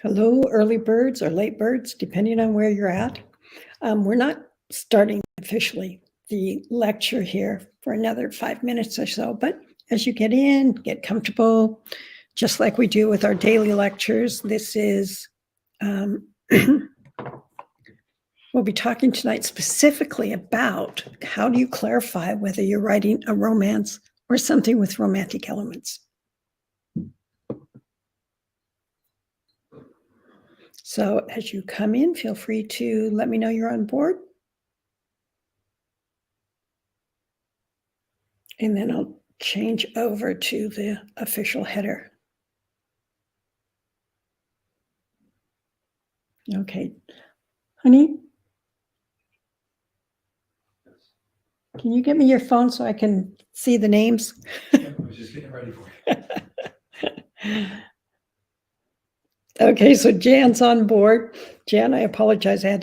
Hello, early birds or late birds, depending on where you're at. We're not starting officially the lecture here for another 5 minutes or so, but as you get in, get comfortable, just like we do with our daily lectures. This is, we'll be talking tonight specifically about how do you clarify whether you're writing a romance or something with romantic elements. So as you come in, feel free to let me know you're on board. And then I'll change over to the official header. Okay, honey, can you get me your phone so I can see the names? I was just getting ready for you. Okay, so Jan's on board. Jan, I apologize. I have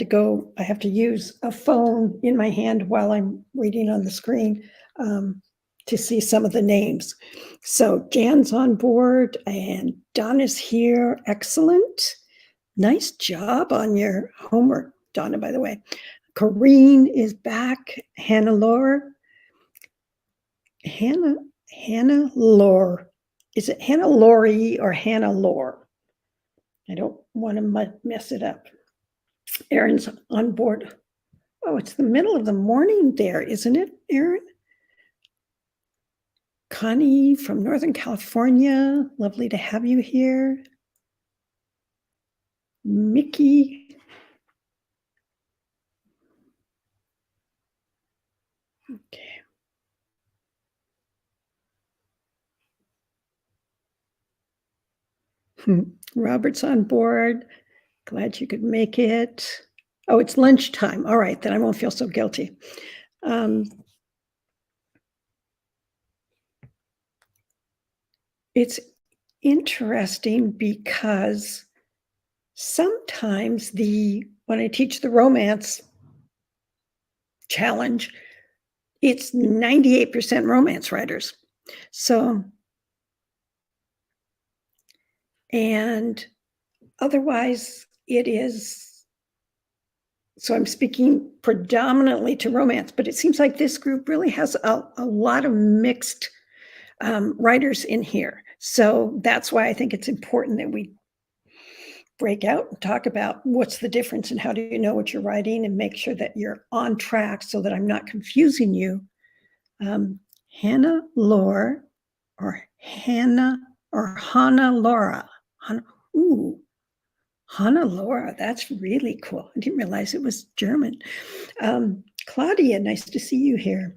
to use a phone in my hand while I'm reading on the screen to see some of the names. So Jan's on board and Donna's here. Excellent. Nice job on your homework, Donna, by the way. Corrine is back. Hannah Lore. Hannah Lore. Is it Hannah Laurie or Hannah Lore? I don't want to mess it up. Erin's on board. Oh, it's the middle of the morning there, isn't it, Erin? Connie from Northern California. Lovely to have you here. Mickey. Okay. Robert's on board. Glad you could make it. Oh, it's lunchtime. All right, then I won't feel so guilty. It's interesting because sometimes when I teach the romance challenge, it's 98% romance writers. So, and otherwise it is, so I'm speaking predominantly to romance, but it seems like this group really has a lot of mixed writers in here. So that's why I think it's important that we break out and talk about what's the difference and how do you know what you're writing and make sure that you're on track so that I'm not confusing you. Hannah Lore or Hannah or Hannah Laura. Ooh, Hannah Laura, that's really cool. I didn't realize it was German. Claudia, nice to see you here.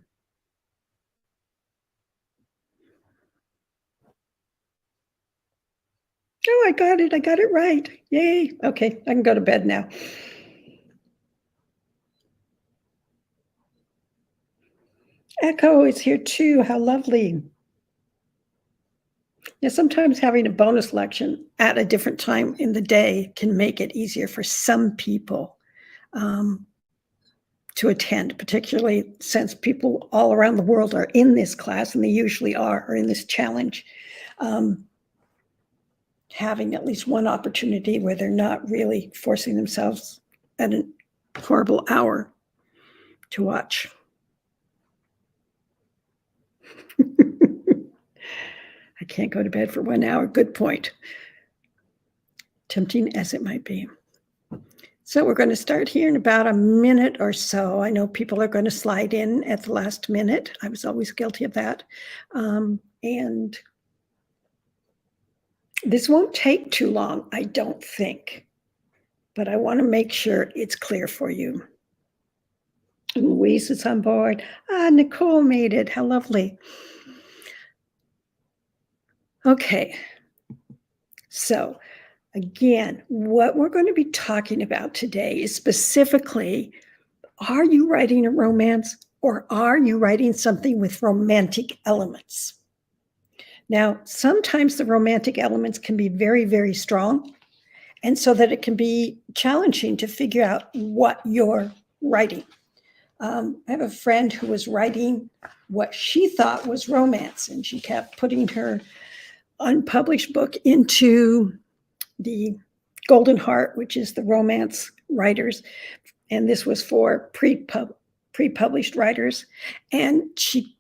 Oh, I got it right. Yay. Okay, I can go to bed now. Echo is here too. How lovely. Yeah, sometimes having a bonus lection at a different time in the day can make it easier for some people to attend, particularly since people all around the world are in this class, and they usually are, or in this challenge. Having at least one opportunity where they're not really forcing themselves at a horrible hour to watch. I can't go to bed for 1 hour. Good point. Tempting as it might be. So we're going to start here in about a minute or so. I know people are going to slide in at the last minute. I was always guilty of that. And this won't take too long, I don't think. But I want to make sure it's clear for you. Louise is on board. Nicole made it. How lovely. Okay. So again, what we're going to be talking about today is specifically, are you writing a romance or are you writing something with romantic elements? Now, sometimes the romantic elements can be very, very strong, and so that it can be challenging to figure out what you're writing. I have a friend who was writing what she thought was romance, and she kept putting her unpublished book into the Golden Heart, which is the romance writers, and this was for pre-published writers. And she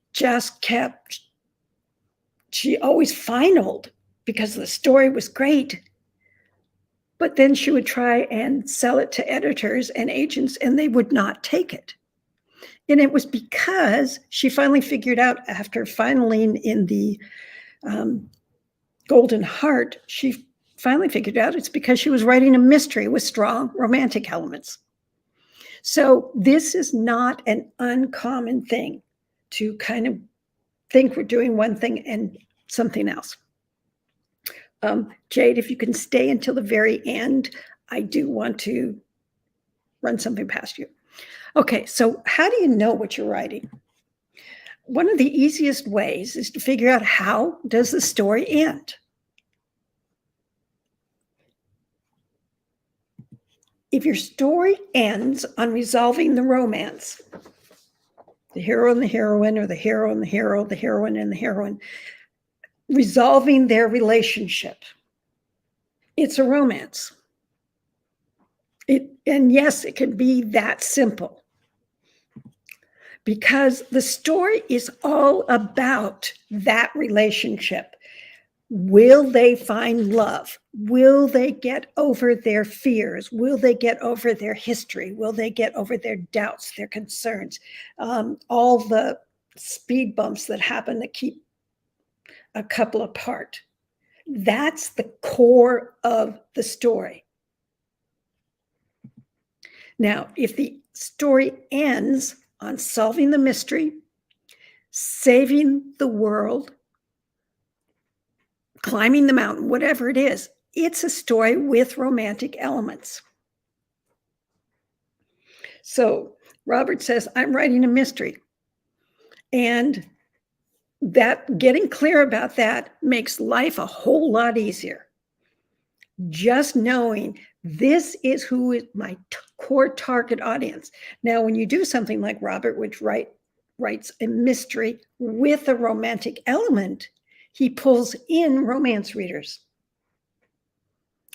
always finaled because the story was great. But then she would try and sell it to editors and agents, and they would not take it. And it was because she finally figured out, after finaling in the Golden Heart, she finally figured out it's because she was writing a mystery with strong romantic elements. So this is not an uncommon thing to kind of think we're doing one thing and something else. Jade, if you can stay until the very end, I do want to run something past you. Okay, so how do you know what you're writing? One of the easiest ways is to figure out, how does the story end? If your story ends on resolving the romance, the hero and the heroine, or the hero and the hero, the heroine and the heroine, resolving their relationship, it's a romance. And yes, it can be that simple, because the story is all about that relationship. Will they find love? Will they get over their fears? Will they get over their history? Will they get over their doubts, their concerns, all the speed bumps that happen that keep a couple apart? That's the core of the story. Now, if the story ends on solving the mystery, saving the world, climbing the mountain, whatever it is, it's a story with romantic elements. So Robert says, I'm writing a mystery. And that getting clear about that makes life a whole lot easier. Just knowing this is who is my core target audience. Now, when you do something like Robert, which writes a mystery with a romantic element, he pulls in romance readers,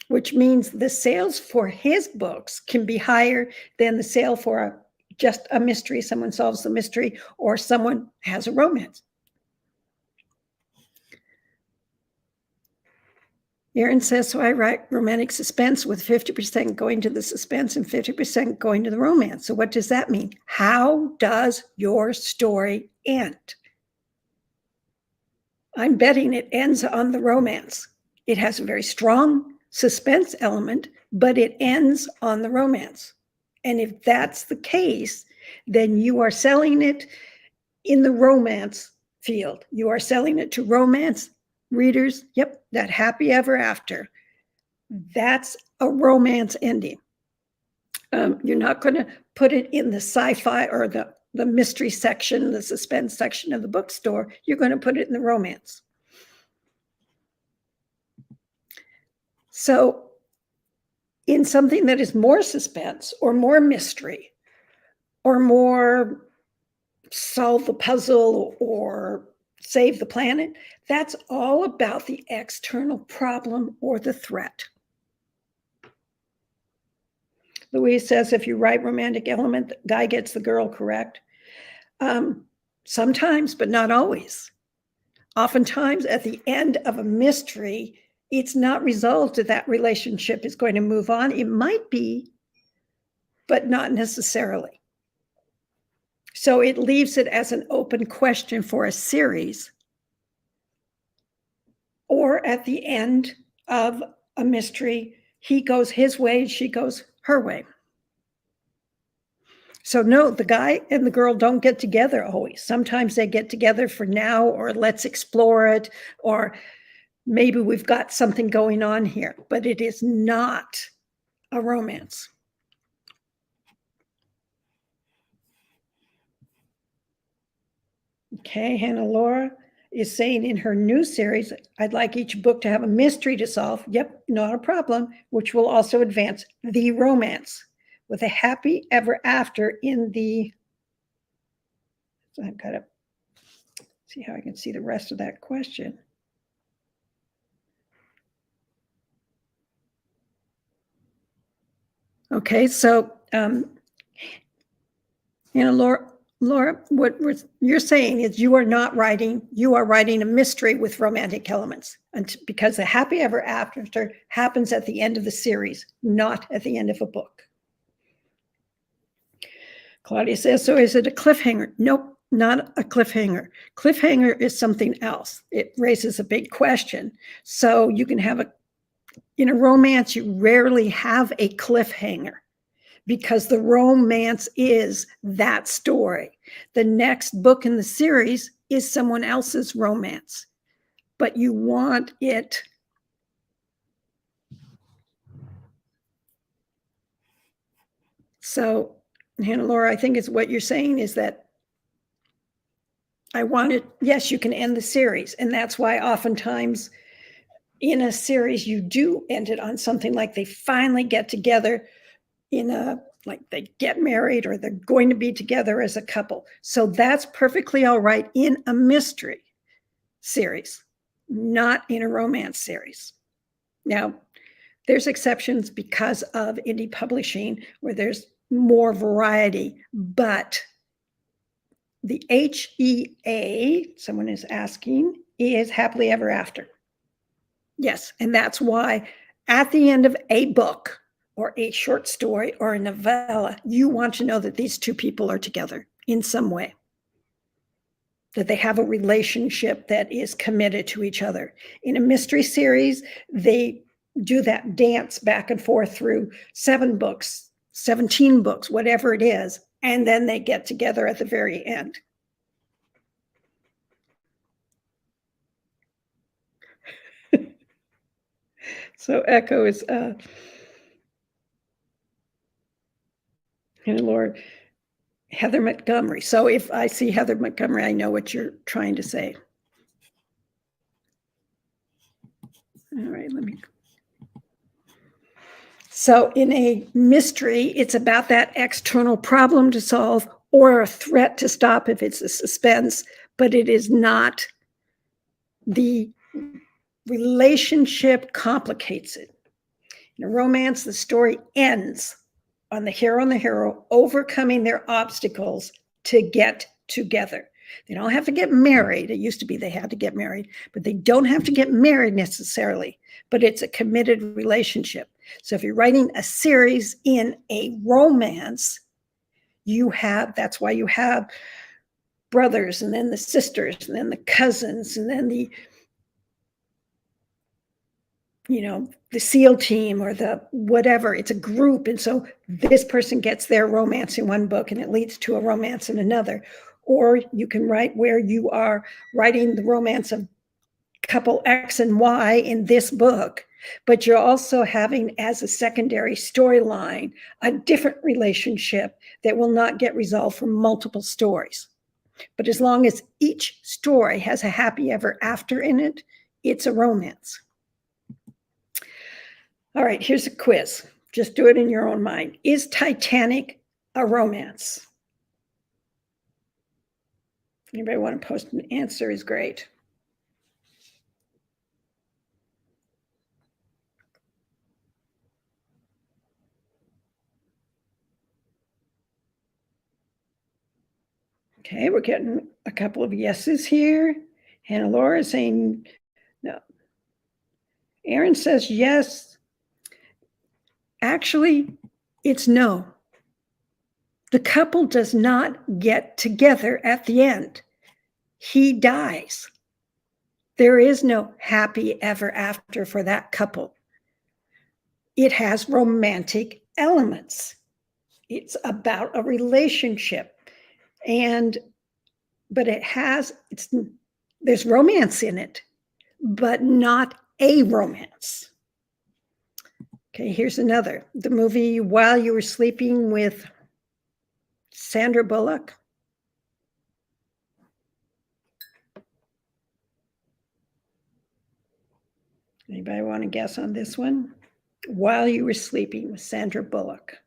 which means the sales for his books can be higher than the sale for just a mystery. Someone solves the mystery, or someone has a romance. Erin says, so I write romantic suspense with 50% going to the suspense and 50% going to the romance. So what does that mean? How does your story end? I'm betting it ends on the romance. It has a very strong suspense element, but it ends on the romance. And if that's the case, then you are selling it in the romance field. You are selling it to romance readers. Yep, that happy ever after. That's a romance ending. You're not going to put it in the sci-fi or the mystery section, the suspense section of the bookstore. You're going to put it in the romance. So in something that is more suspense or more mystery or more solve the puzzle or save the planet, that's all about the external problem or the threat. Louise says, if you write romantic element, the guy gets the girl, correct? Sometimes, but not always. Oftentimes at the end of a mystery, it's not resolved that relationship is going to move on. It might be, but not necessarily. So it leaves it as an open question for a series. Or at the end of a mystery, he goes his way, she goes her way. So no, the guy and the girl don't get together always. Sometimes they get together for now, or let's explore it, or maybe we've got something going on here, but it is not a romance. Okay, Hannah Laura is saying in her new series, I'd like each book to have a mystery to solve. Yep, not a problem, which will also advance the romance with a happy ever after in the, so I've got to see how I can see the rest of that question. Okay, so, Laura, what you're saying is you are writing a mystery with romantic elements. And because the happy ever after happens at the end of the series, not at the end of a book. Claudia says, so is it a cliffhanger? Nope, not a cliffhanger. Cliffhanger is something else. It raises a big question. So you can have in a romance, you rarely have a cliffhanger because the romance is that story. The next book in the series is someone else's romance, but you want it. So, Hannah Laura, I think is what you're saying is that I want it. Yes, you can end the series. And that's why oftentimes in a series, you do end it on something like they finally get together like they get married or they're going to be together as a couple. So that's perfectly all right in a mystery series, not in a romance series. Now, there's exceptions because of indie publishing where there's more variety, but the HEA, someone is asking, is happily ever after. Yes, and that's why at the end of a book or a short story or a novella, you want to know that these two people are together in some way, that they have a relationship that is committed to each other. In a mystery series, they do that dance back and forth through 7 books, 17 books, whatever it is, and then they get together at the very end. So Echo is, and Lord, Heather Montgomery. So if I see Heather Montgomery, I know what you're trying to say. All right, So in a mystery, it's about that external problem to solve or a threat to stop if it's a suspense, but it is not the relationship complicates it. In a romance, the story ends on the hero overcoming their obstacles to get together. They don't have to get married. It used to be they had to get married, but they don't have to get married necessarily, but it's a committed relationship. So if you're writing a series in a romance, that's why you have brothers and then the sisters and then the cousins and then the SEAL team or the whatever. It's a group. And so this person gets their romance in one book and it leads to a romance in another. Or you can write where you are writing the romance of couple X and Y in this book, but you're also having as a secondary storyline a different relationship that will not get resolved from multiple stories. But as long as each story has a happy ever after in it, it's a romance. All right, here's a quiz. Just do it in your own mind. Is Titanic a romance? Anybody want to post an answer is great. Okay, we're getting a couple of yeses here. Hannah Laura is saying no. Aaron says yes. Actually, it's no. The couple does not get together at the end. He dies. There is no happy ever after for that couple. It has romantic elements. It's about a relationship. But there's romance in it, but not a romance. Okay, here's another. The movie While You Were Sleeping with Sandra Bullock. Anybody want to guess on this one? While You Were Sleeping with Sandra Bullock.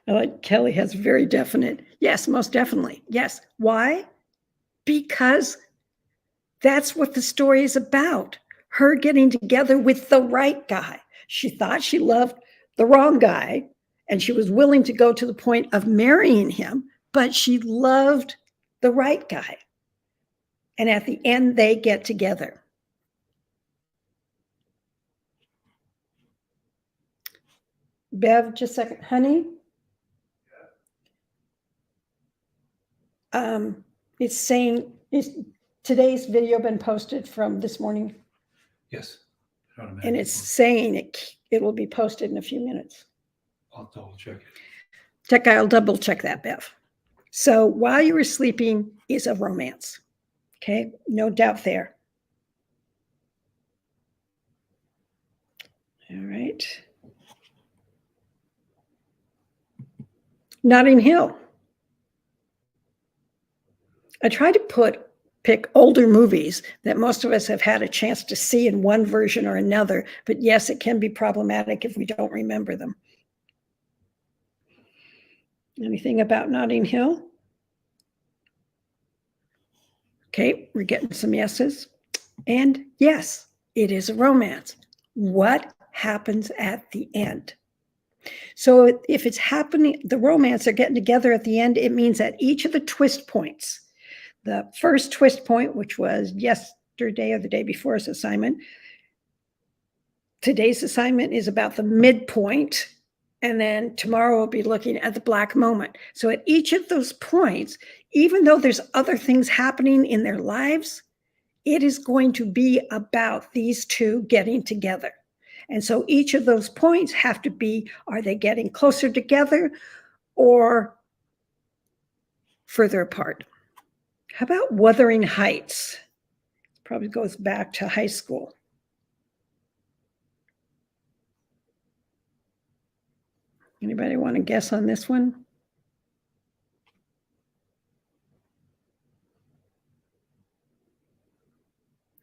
I like Kelly has very definite. Yes, most definitely. Yes. Why? Because That's what the story is about. Her getting together with the right guy. She thought she loved the wrong guy, and she was willing to go to the point of marrying him, but she loved the right guy. And at the end, they get together. Bev, just a second. Honey? It's saying, is today's video been posted from this morning? Yes. And it's saying it will be posted in a few minutes. I'll double check it. I'll double check that, Bev. So While You Were Sleeping is a romance. Okay, no doubt there. All right. Notting Hill. I try to pick older movies that most of us have had a chance to see in one version or another, but yes, it can be problematic if we don't remember them. Anything about Notting Hill? Okay, we're getting some yeses. And yes, it is a romance. What happens at the end? So if it's happening, the romance, they're getting together at the end, it means that each of the twist points, the first twist point, which was yesterday or the day before's assignment, today's assignment is about the midpoint, and then tomorrow we'll be looking at the black moment. So at each of those points, even though there's other things happening in their lives, it is going to be about these two getting together. And so each of those points have to be, are they getting closer together or further apart? How about Wuthering Heights? Probably goes back to high school. Anybody want to guess on this one?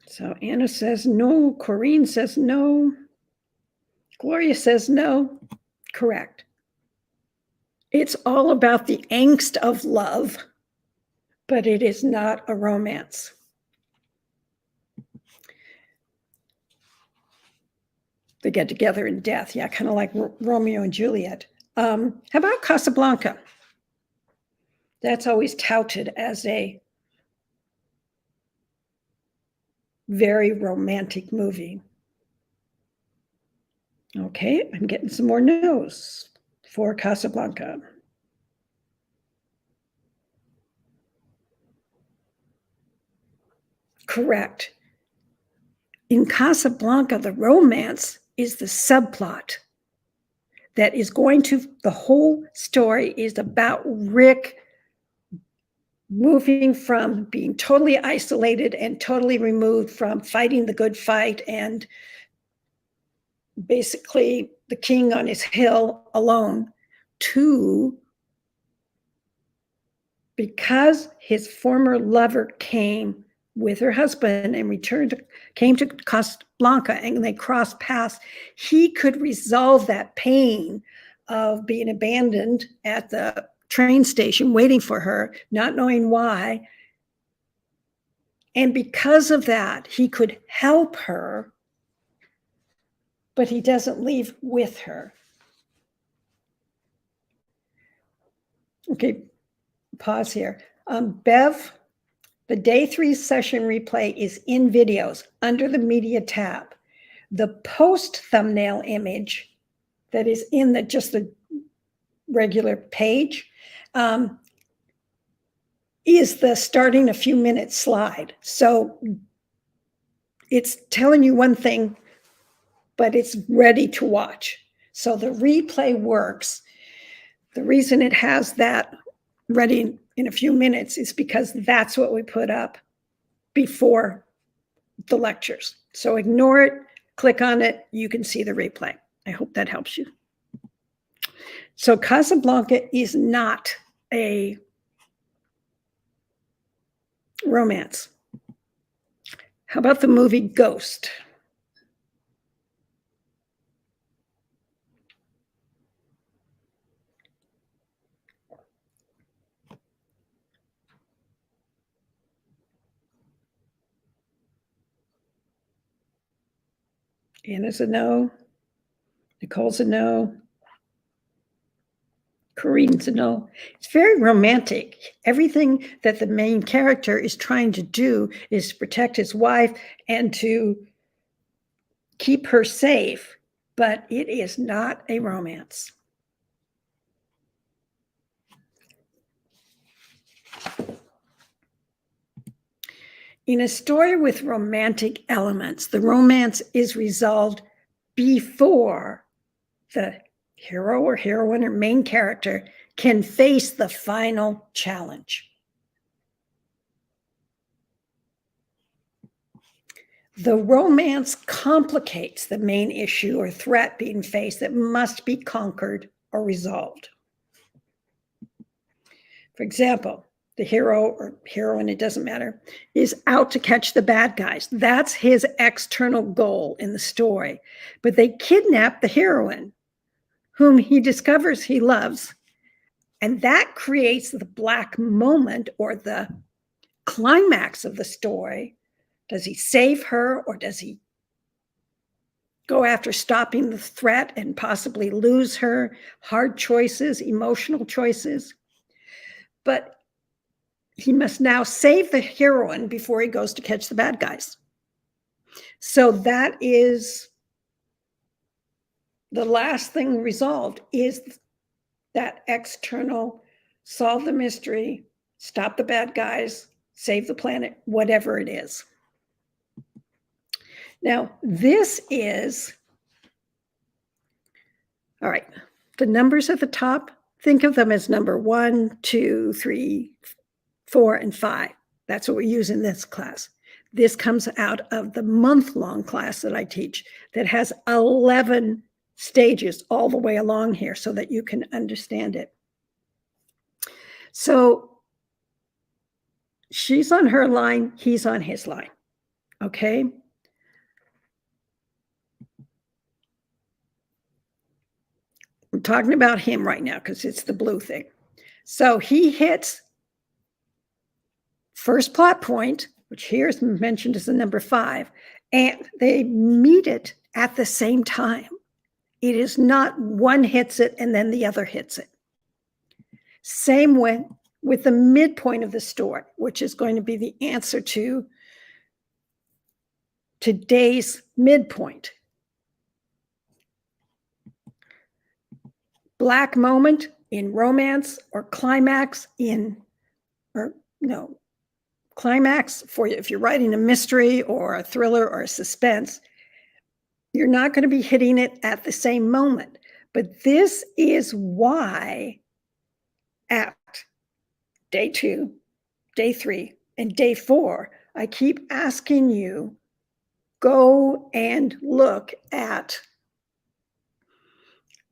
So Anna says no. Corrine says no. Gloria says no. Correct. It's all about the angst of love, but it is not a romance. They get together in death. Yeah, kind of like Romeo and Juliet. How about Casablanca? That's always touted as a very romantic movie. Okay, I'm getting some more no's for Casablanca. Correct. In Casablanca, the romance is the subplot that is going to, the whole story is about Rick moving from being totally isolated and totally removed from fighting the good fight and basically the king on his hill alone to, because his former lover came with her husband and came to Casablanca and they crossed paths, he could resolve that pain of being abandoned at the train station waiting for her, not knowing why. And because of that, he could help her, but he doesn't leave with her. Okay, pause here. Bev, the day 3 session replay is in videos under the media tab. The post thumbnail image that is in just the regular page is the starting a few minutes slide. So it's telling you one thing, but it's ready to watch. So the replay works. The reason it has that ready in a few minutes is because that's what we put up before the lectures. So ignore it, click on it, you can see the replay. I hope that helps you. So Casablanca is not a romance. How about the movie Ghost? Anna's a no. Nicole's a no. Corinne's a no. It's very romantic. Everything that the main character is trying to do is to protect his wife and to keep her safe, but it is not a romance. In a story with romantic elements, the romance is resolved before the hero or heroine or main character can face the final challenge. The romance complicates the main issue or threat being faced that must be conquered or resolved. For example, the hero or heroine, it doesn't matter, is out to catch the bad guys. That's his external goal in the story. But they kidnap the heroine, whom he discovers he loves. And that creates the black moment or the climax of the story. Does he save her, or does he go after stopping the threat and possibly lose her? Hard choices, emotional choices. But he must now save the heroine before he goes to catch the bad guys. So that is the last thing resolved, is that external, solve the mystery, stop the bad guys, save the planet, whatever it is. Now, this is, all right, the numbers at the top, think of them as number 1, 2, 3, 4, and 5. That's what we use in this class. This comes out of the month-long class that I teach that has 11 stages all the way along here so that you can understand it. So she's on her line, he's on his line, okay? I'm talking about him right now because it's the blue thing. So he hits first plot point, which here is mentioned as the number 5, and they meet it at the same time. It is not one hits it and then the other hits it. Same with the midpoint of the story, which is going to be the answer to today's midpoint. Black moment in romance, or climax climax for you. If you're writing a mystery or a thriller or a suspense, you're not going to be hitting it at the same moment. But this is why at day 2, day 3, and day 4, I keep asking you, go and look at,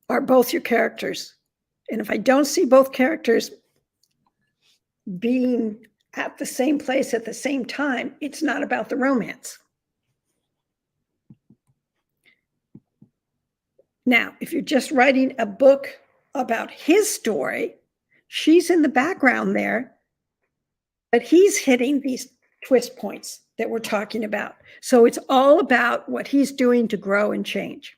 are both your characters? And if I don't see both characters being at the same place at the same time, it's not about the romance. Now, if you're just writing a book about his story, she's in the background there, but he's hitting these twist points that we're talking about. So it's all about what he's doing to grow and change.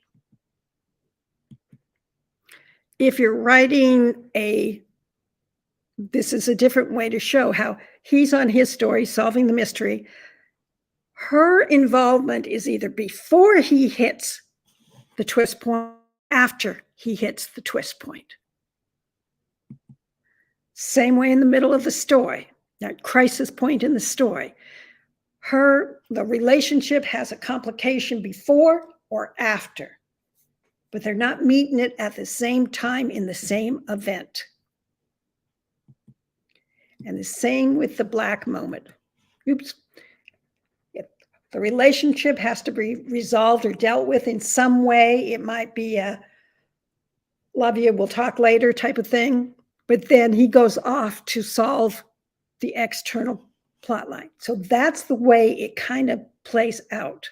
If you're writing this is a different way to show how he's on his story, solving the mystery. Her involvement is either before he hits the twist point, after he hits the twist point. Same way in the middle of the story, that crisis point in the story. The relationship has a complication before or after, but they're not meeting it at the same time in the same event. And the same with the black moment. Oops. The relationship has to be resolved or dealt with in some way. It might be a love you, we'll talk later type of thing. But then he goes off to solve the external plot line. So that's the way it kind of plays out.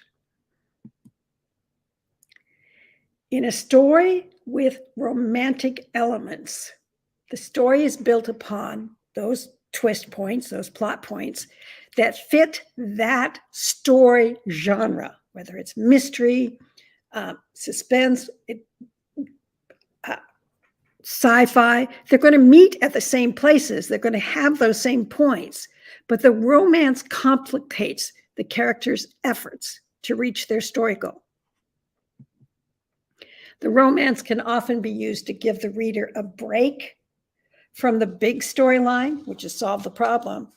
In a story with romantic elements, the story is built upon those twist points, those plot points that fit that story genre, whether it's mystery, suspense, sci-fi. They're going to meet at the same places. They're going to have those same points, but the romance complicates the characters' efforts to reach their story goal. The romance can often be used to give the reader a break from the big storyline, which is solve the problem,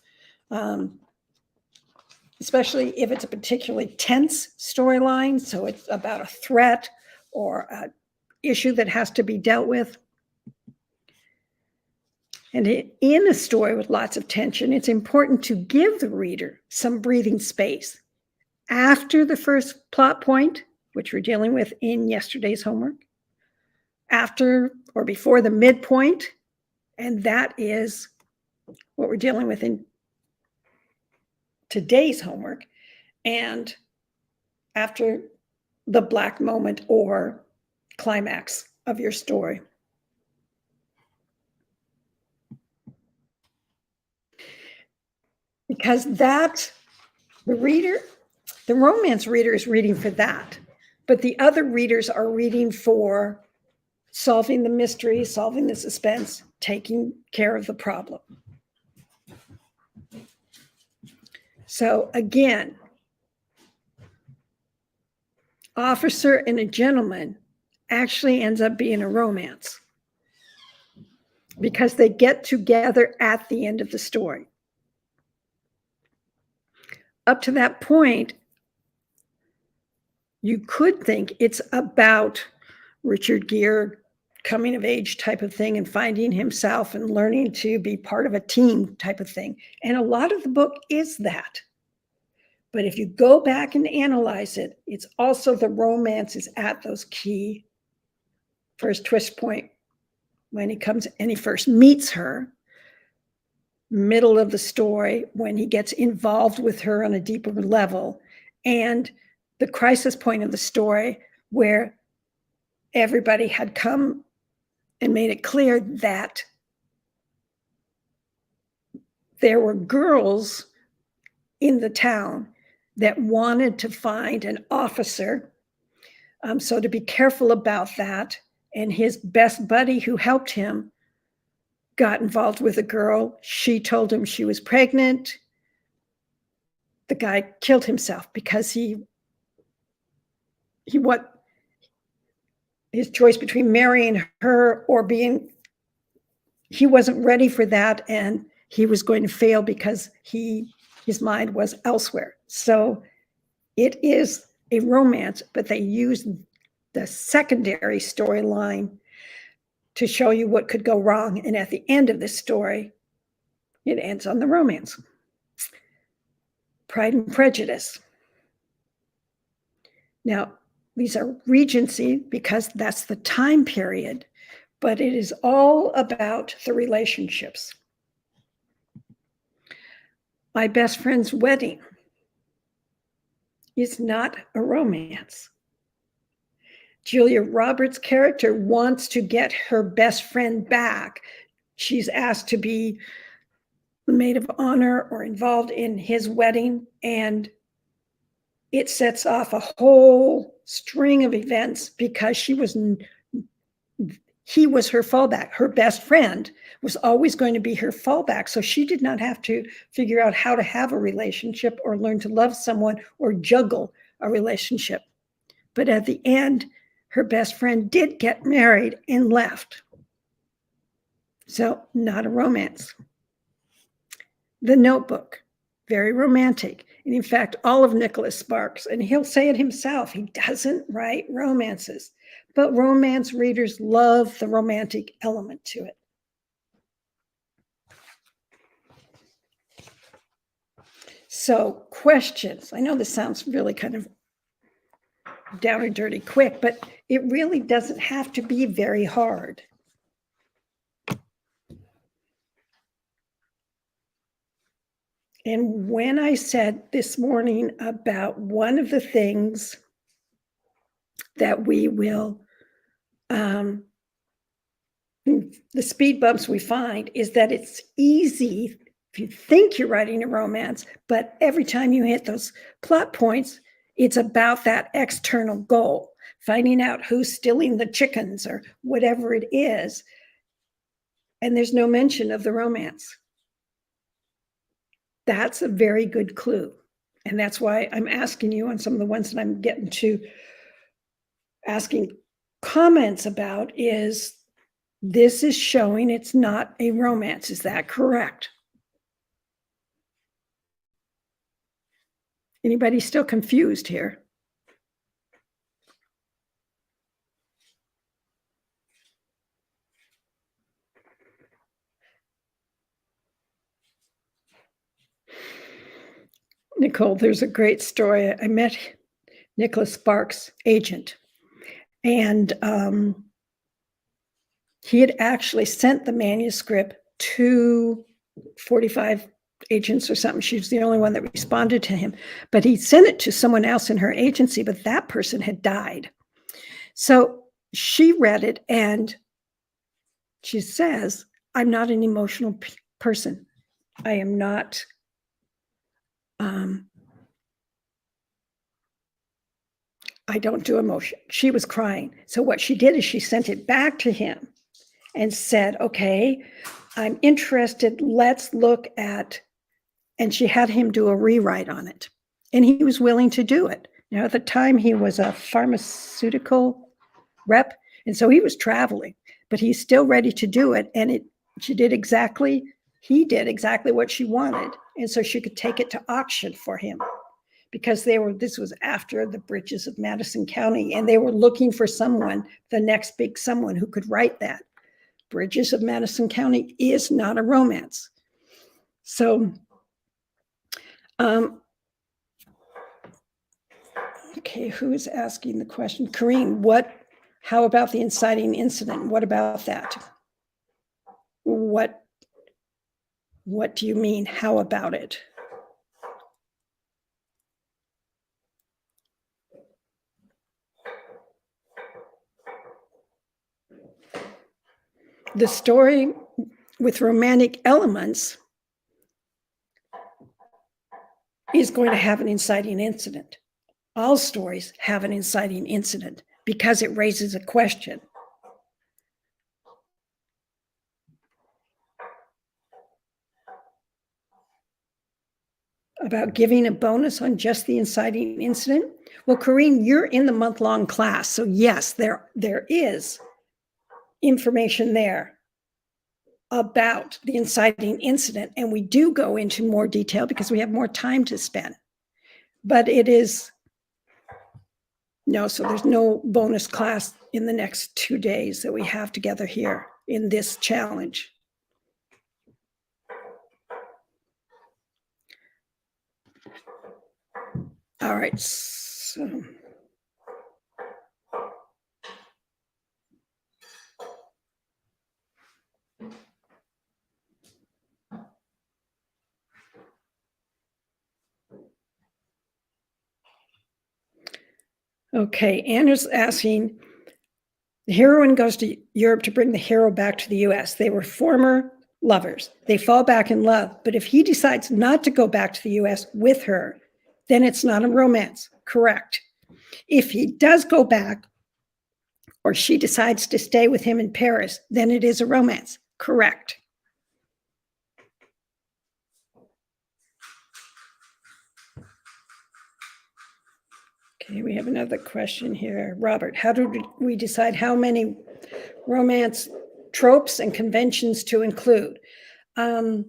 especially if it's a particularly tense storyline. So it's about a threat or an issue that has to be dealt with. And in a story with lots of tension, it's important to give the reader some breathing space after the first plot point, which we're dealing with in yesterday's homework, after or before the midpoint, and that is what we're dealing with in today's homework, and after the black moment or climax of your story. Because that, the romance reader is reading for that, but the other readers are reading for solving the mystery, solving the suspense, taking care of the problem. So again, Officer and a Gentleman actually ends up being a romance because they get together at the end of the story. Up to that point, you could think it's about Richard Gere coming of age type of thing and finding himself and learning to be part of a team type of thing. And a lot of the book is that. But if you go back and analyze it, it's also the romance is at those key first twist point when he comes and he first meets her, middle of the story when he gets involved with her on a deeper level, and the crisis point of the story where everybody had come and made it clear that there were girls in the town that wanted to find an officer. So to be careful about that. And his best buddy who helped him got involved with a girl. She told him she was pregnant. The guy killed himself because his choice between marrying her or he wasn't ready for that, and he was going to fail because his mind was elsewhere. So it is a romance, but they use the secondary storyline to show you what could go wrong. And at the end of the story, it ends on the romance. Pride and Prejudice. Now, these are Regency because that's the time period, but it is all about the relationships. My Best Friend's Wedding is not a romance. Julia Roberts' character wants to get her best friend back. She's asked to be the maid of honor or involved in his wedding, and it sets off a whole string of events because he was her fallback. Her best friend was always going to be her fallback. So she did not have to figure out how to have a relationship or learn to love someone or juggle a relationship. But at the end, her best friend did get married and left. So not a romance. The Notebook, very romantic. And in fact, all of Nicholas Sparks, and he'll say it himself, he doesn't write romances. But romance readers love the romantic element to it. So questions. I know this sounds really kind of down and dirty quick, but it really doesn't have to be very hard. And when I said this morning about one of the things that we will, the speed bumps we find is that it's easy if you think you're writing a romance, but every time you hit those plot points, it's about that external goal. finding out who's stealing the chickens or whatever it is. And there's no mention of the romance. That's a very good clue. And that's why I'm asking you on some of the ones that I'm getting to asking comments about is this is showing it's not a romance. Is that correct? Anybody still confused here? Nicole, there's a great story. I met Nicholas Sparks' agent, and he had actually sent the manuscript to 45 agents or something. She was the only one that responded to him, but he sent it to someone else in her agency, but that person had died. So she read it and she says, I'm not an emotional person. I am not, I don't do emotion. She was crying. So what she did is she sent it back to him and said, okay, I'm interested. Let's look at, and she had him do a rewrite on it. And he was willing to do it. At the time he was a pharmaceutical rep. And so he was traveling, but he's still ready to do it. And he did exactly what she wanted. And so she could take it to auction for him because this was after the Bridges of Madison County, and they were looking for someone, the next big someone who could write that. Bridges of Madison County is not a romance. So, okay, who is asking the question? Kareem, how about the inciting incident? What about that? What do you mean, how about it? The story with romantic elements is going to have an inciting incident. All stories have an inciting incident because it raises a question. About giving a bonus on just the inciting incident? Well, Corrine, you're in the month-long class. So yes, there is information there about the inciting incident. And we do go into more detail because we have more time to spend. But it is, no, so there's no bonus class in the next 2 days that we have together here in this challenge. All right, so. Okay, Anna's asking, the heroine goes to Europe to bring the hero back to the US. They were former lovers. They fall back in love. But if he decides not to go back to the US with her, then it's not a romance. Correct. If he does go back or she decides to stay with him in Paris, then it is a romance. Correct. Okay, we have another question here. Robert, how do we decide how many romance tropes and conventions to include? In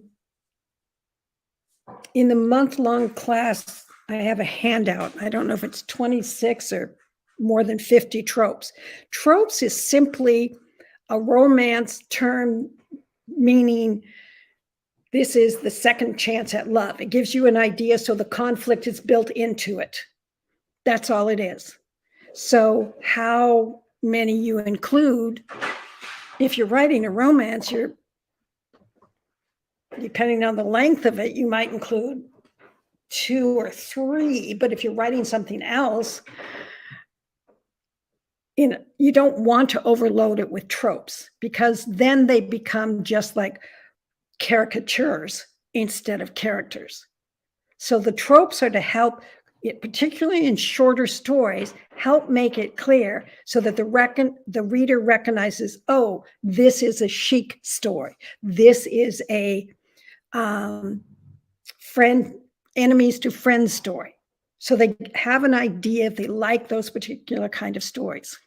the month-long class, I have a handout. I don't know if it's 26 or more than 50 tropes. Tropes is simply a romance term meaning this is the second chance at love. It gives you an idea so the conflict is built into it. That's all it is. So how many you include, if you're writing a romance, depending on the length of it, you might include 2 or 3, but if you're writing something else, you don't want to overload it with tropes because then they become just like caricatures instead of characters. So the tropes are to help particularly in shorter stories, help make it clear so that the reader recognizes, oh, this is a chic story. This is a enemies to friends story. So they have an idea if they like those particular kind of stories.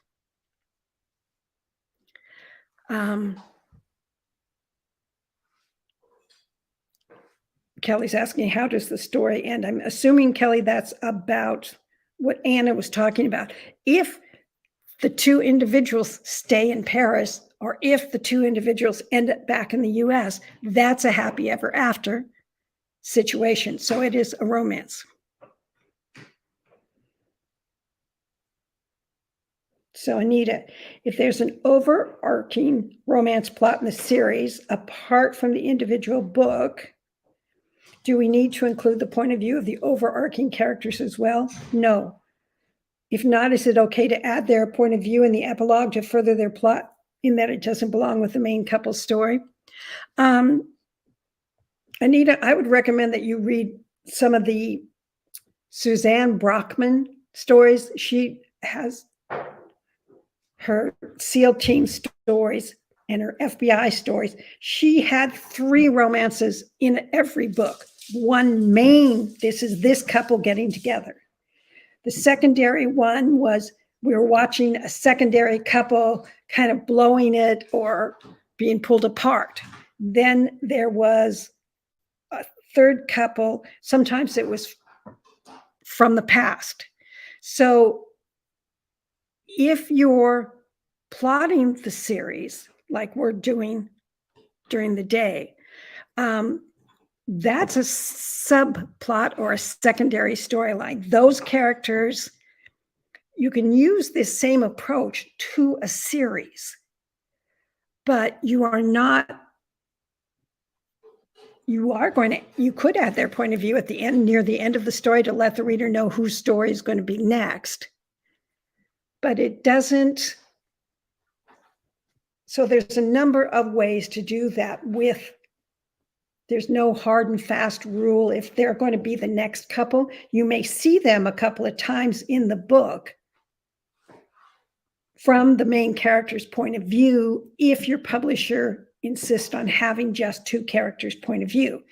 Kelly's asking, how does the story end? I'm assuming, Kelly, that's about what Anna was talking about. If the two individuals stay in Paris, or if the two individuals end up back in the US, that's a happy ever after situation. So it is a romance. So Anita, if there's an overarching romance plot in the series, apart from the individual book, do we need to include the point of view of the overarching characters as well? No. If not, is it okay to add their point of view in the epilogue to further their plot in that it doesn't belong with the main couple's story? Anita, I would recommend that you read some of the Suzanne Brockman stories. She has her SEAL team stories and her FBI stories. She had 3 romances in every book. One main, this is this couple getting together. The secondary one was we were watching a secondary couple kind of blowing it or being pulled apart. Then there was a third couple. Sometimes it was from the past. So if you're plotting the series like we're doing during the day, that's a subplot or a secondary storyline. Those characters, you can use this same approach to a series, but you could add their point of view at the end, near the end of the story, to let the reader know whose story is going to be next. But it doesn't. So there's a number of ways to do that there's no hard and fast rule. If they're going to be the next couple, you may see them a couple of times in the book from the main character's point of view, if your publisher insists on having just 2 characters' point of view.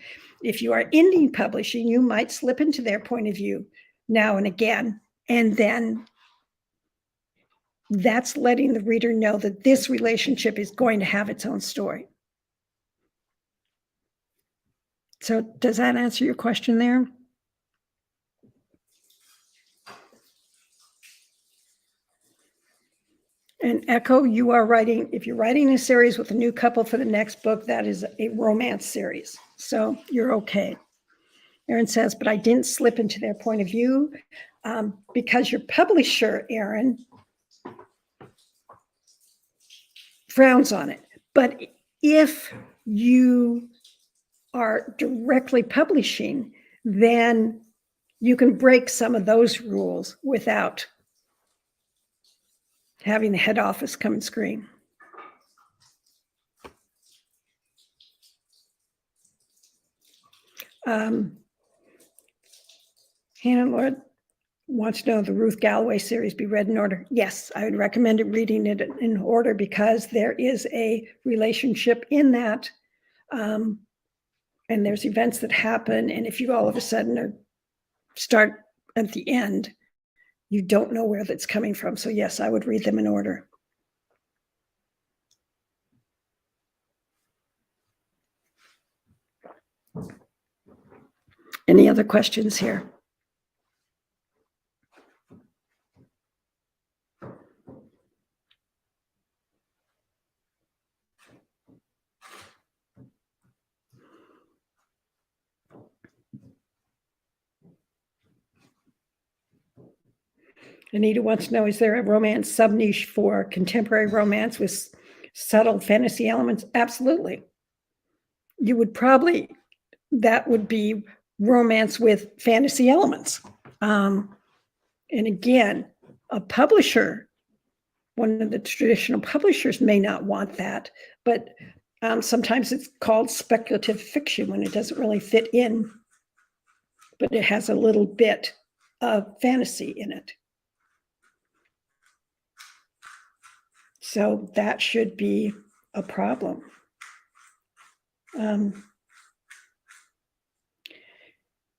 If you are indie publishing, you might slip into their point of view now and again, and then that's letting the reader know that this relationship is going to have its own story. So does that answer your question there? And Echo, you are writing, if you're writing a series with a new couple for the next book, that is a romance series. So you're okay. Aaron says, but I didn't slip into their point of view because your publisher, Aaron, frowns on it. But if you are directly publishing, then you can break some of those rules without having the head office come and scream. Hannah Lord wants to know the Ruth Galloway series be read in order. Yes, I would recommend reading it in order because there is a relationship in that. And there's events that happen. And if you all of a sudden start at the end, you don't know where that's coming from. So yes, I would read them in order. Any other questions here? Anita wants to know, is there a romance sub-niche for contemporary romance with subtle fantasy elements? Absolutely. You would probably, that would be romance with fantasy elements. And again, a publisher, one of the traditional publishers may not want that, but sometimes it's called speculative fiction when it doesn't really fit in, but it has a little bit of fantasy in it. So that should be a problem.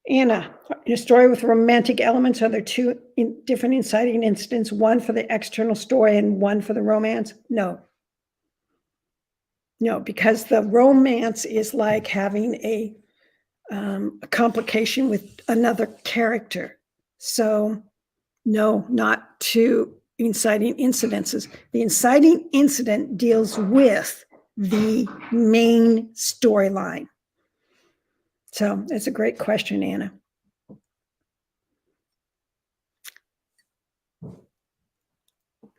Anna, in a story with romantic elements, are there two different inciting incidents, one for the external story and one for the romance? No. No, because the romance is like having a complication with another character. So no, not two inciting incidences. The inciting incident deals with the main storyline. So that's a great question, Anna.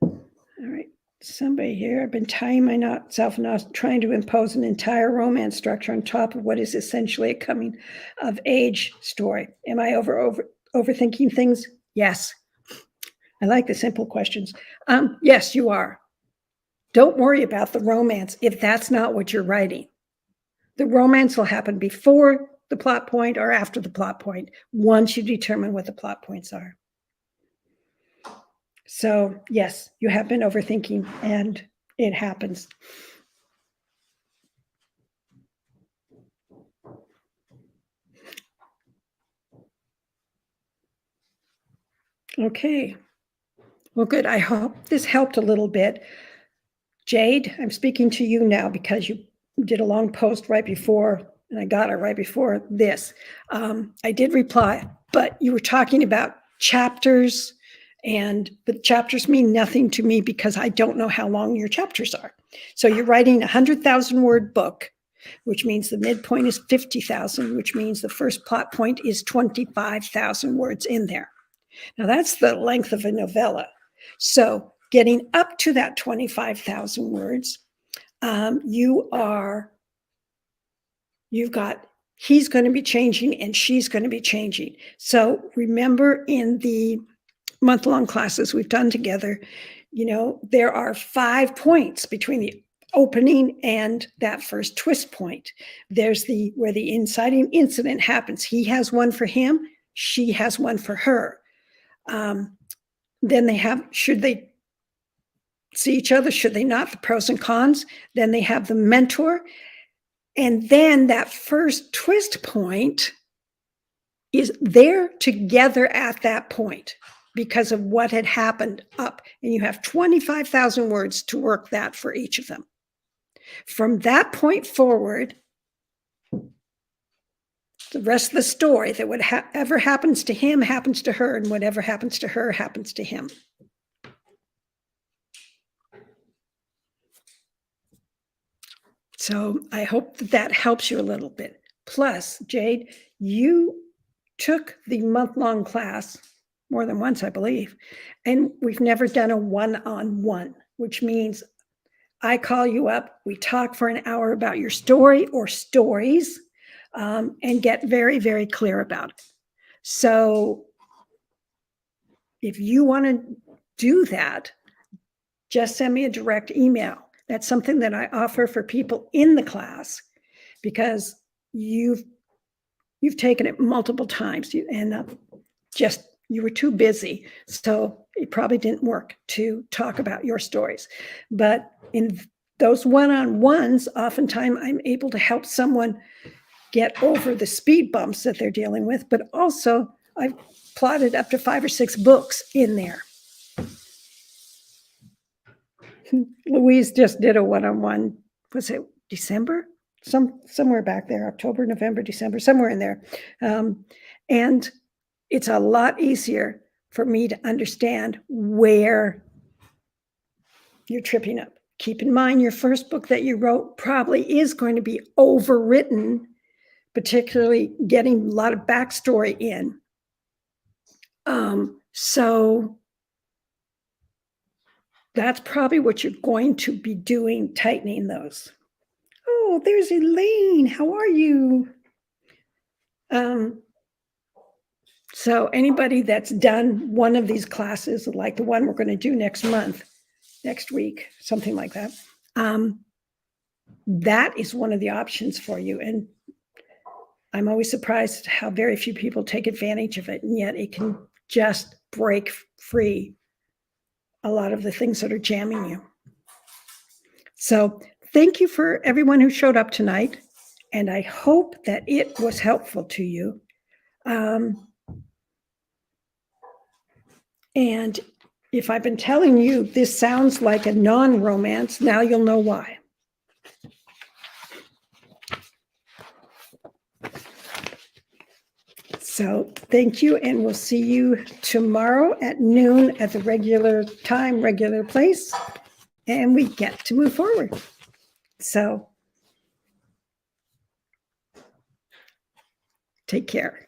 All right, somebody here, I've been tying myself not trying to impose an entire romance structure on top of what is essentially a coming of age story. Am I overthinking things? Yes. I like the simple questions. Yes, you are. Don't worry about the romance if that's not what you're writing. The romance will happen before the plot point or after the plot point, once you determine what the plot points are. So yes, you have been overthinking, and it happens. Okay. Well, good. I hope this helped a little bit. Jade, I'm speaking to you now because you did a long post right before, and I got it right before this. I did reply, but you were talking about chapters, and the chapters mean nothing to me because I don't know how long your chapters are. So you're writing a 100,000 word book, which means the midpoint is 50,000, which means the first plot point is 25,000 words in there. Now that's the length of a novella. So getting up to that 25,000 words, you've got, he's going to be changing and she's going to be changing. So remember, in the month-long classes we've done together, there are 5 points between the opening and that first twist point. There's where the inciting incident happens. He has one for him, she has one for her. Then they have, should they see each other, should they not, the pros and cons. Then they have the mentor. And then that first twist point is they're together at that point because of what had happened up. And you have 25,000 words to work that for each of them. From that point forward, the rest of the story, that whatever happens to him happens to her, and whatever happens to her happens to him. So I hope that helps you a little bit. Plus, Jade, you took the month-long class more than once, I believe, and we've never done a one-on-one, which means I call you up, we talk for an hour about your story or stories, and get very, very clear about it. So if you want to do that, just send me a direct email. That's something that I offer for people in the class because you've taken it multiple times and you were too busy. So it probably didn't work to talk about your stories. But in those one-on-ones, oftentimes I'm able to help someone get over the speed bumps that they're dealing with, but also I've plotted up to 5 or 6 books in there. Louise just did a one-on-one, was it December? Somewhere back there, October, November, December, somewhere in there. And it's a lot easier for me to understand where you're tripping up. Keep in mind, your first book that you wrote probably is going to be overwritten, particularly getting a lot of backstory in. So that's probably what you're going to be doing, tightening those. Oh, there's Elaine. How are you? So anybody that's done one of these classes, like the one we're going to do next week, something like that, that is one of the options for you. And I'm always surprised how very few people take advantage of it, and yet it can just break free a lot of the things that are jamming you. So thank you for everyone who showed up tonight, and I hope that it was helpful to you. And if I've been telling you this sounds like a non-romance, now you'll know why. So thank you, and we'll see you tomorrow at noon at the regular time, regular place, and we get to move forward. So take care.